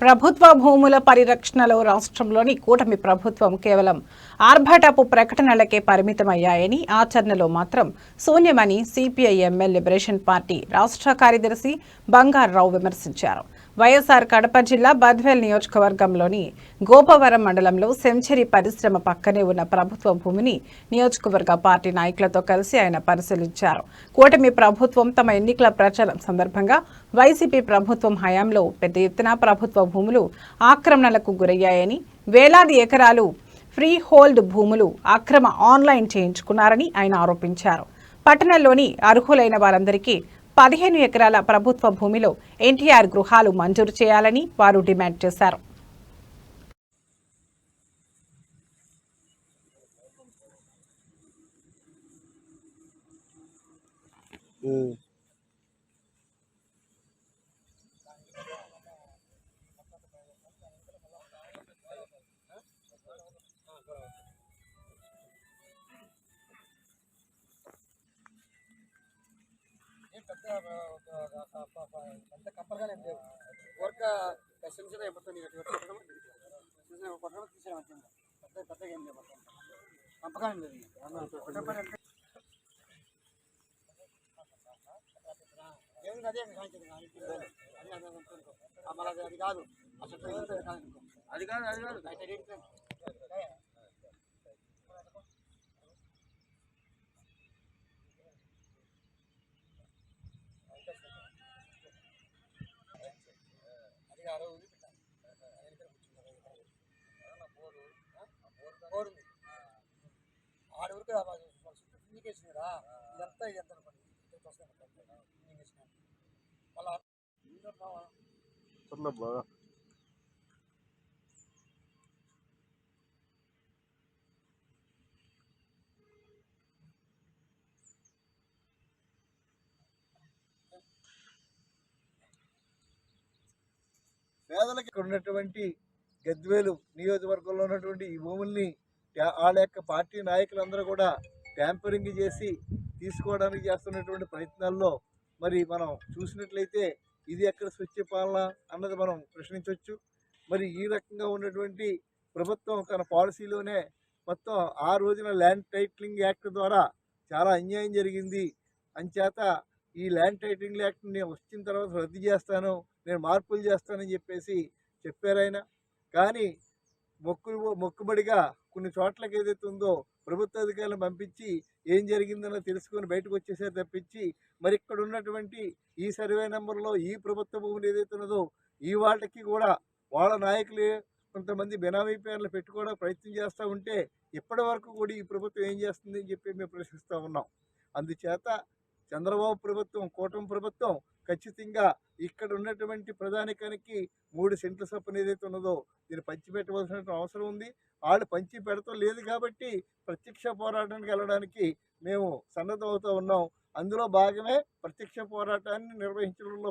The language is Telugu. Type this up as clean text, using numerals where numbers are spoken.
ప్రభుత్వ భూముల పరిరక్షణలో రాష్ట్రంలోని కూటమి ప్రభుత్వం కేవలం ఆర్భాటపు ప్రకటనలకే పరిమితమయ్యాయని, ఆచరణలో మాత్రం శూన్యమని సిపిఐఎం లిబరేషన్ పార్టీ రాష్ట్ర కార్యదర్శి బంగారావు విమర్శించారు. వైఎస్ఆర్ కడప జిల్లా బద్వేల్ నియోజకవర్గంలోని గోపవరం మండలంలో సెంచరీ పరిశ్రమ పక్కనే ఉన్న ప్రభుత్వ భూమిని నియోజకవర్గ పార్టీ నాయకులతో కలిసి ఆయన పరిశీలించారు. కూటమి ప్రభుత్వం తమ ఎన్నికల ప్రచారం సందర్భంగా వైసీపీ ప్రభుత్వం హయాంలో పెద్ద ఎత్తున ప్రభుత్వ భూములు ఆక్రమణలకు గురయ్యాయని, వేలాది ఎకరాలు ఫ్రీ హోల్డ్ భూములు అక్రమ ఆన్లైన్ చేయించుకున్నారని ఆయన ఆరోపించారు. పట్టణంలోని అర్హులైన వారందరికీ 15 ఎకరాల ప్రభుత్వ భూమిలో ఎన్టీఆర్ గృహాలు మంజూరు చేయాలని వారు డిమాండ్ చేశారు. పెద్ద కంపల్గానే లేవు వర్క్ చిన్న చిన్న మొత్తం తీసేయడం పెద్ద పెద్దగా ఏం లేవు కంపగానే లేదు. అదే మళ్ళీ అది కాదు అసలు అది కాదు ఆడ ఊరికి ఇండికేషన్ కదా ఇదంతా ఇదంతా మళ్ళా పేదలకి ఉన్నటువంటి గద్వేలు నియోజకవర్గంలో ఉన్నటువంటి ఈ భూముల్ని వాళ్ళ యొక్క పార్టీ నాయకులందరూ కూడా ట్యాంపరింగ్ చేసి తీసుకోవడానికి చేస్తున్నటువంటి ప్రయత్నాల్లో మరి మనం చూసినట్లయితే ఇది ఎక్కడ స్వచ్ఛ పాలన అన్నది మనం ప్రశ్నించవచ్చు. మరి ఈ రకంగా ఉన్నటువంటి ప్రభుత్వం తన పాలసీలోనే మొత్తం ఆ రోజున ల్యాండ్ టైటిలింగ్ యాక్ట్ ద్వారా చాలా అన్యాయం జరిగింది. అంచేత ఈ ల్యాండ్ టైటిలింగ్ యాక్ట్ నేను వచ్చిన తర్వాత రద్దు చేస్తాను, నేను మార్పులు చేస్తానని చెప్పారు ఆయన. కానీ మొక్కుబడిగా కొన్ని చోట్లకి ఏదైతే ఉందో ప్రభుత్వ అధికారులను పంపించి ఏం జరిగిందనో తెలుసుకొని బయటకు వచ్చేసారి తప్పించి మరి ఇక్కడ ఉన్నటువంటి ఈ సర్వే నెంబర్లో ఈ ప్రభుత్వ భూములు ఏదైతే ఉన్నదో ఈ వాళ్ళకి కూడా వాళ్ళ నాయకులు కొంతమంది బెనామీ పేర్లు పెట్టుకోవడం ప్రయత్నం చేస్తూ ఉంటే ఇప్పటి వరకు కూడా ఈ ప్రభుత్వం ఏం చేస్తుంది అని చెప్పి మేము ప్రశ్నిస్తూ ఉన్నాం. అందుచేత చంద్రబాబు ప్రభుత్వం, కూటమి ప్రభుత్వం ఖచ్చితంగా ఇక్కడ ఉన్నటువంటి ప్రధానికానికి 3 సెంట్ల చొప్పున ఏదైతే ఉన్నదో దీన్ని పంచిపెట్టవలసిన అవసరం ఉంది. వాళ్ళు పంచి పెడతాం లేదు కాబట్టి ప్రత్యక్ష పోరాటానికి వెళ్ళడానికి మేము సన్నద్ధం అవుతూ ఉన్నాం. అందులో భాగమే ప్రత్యక్ష పోరాటాన్ని నిర్వహించడంలో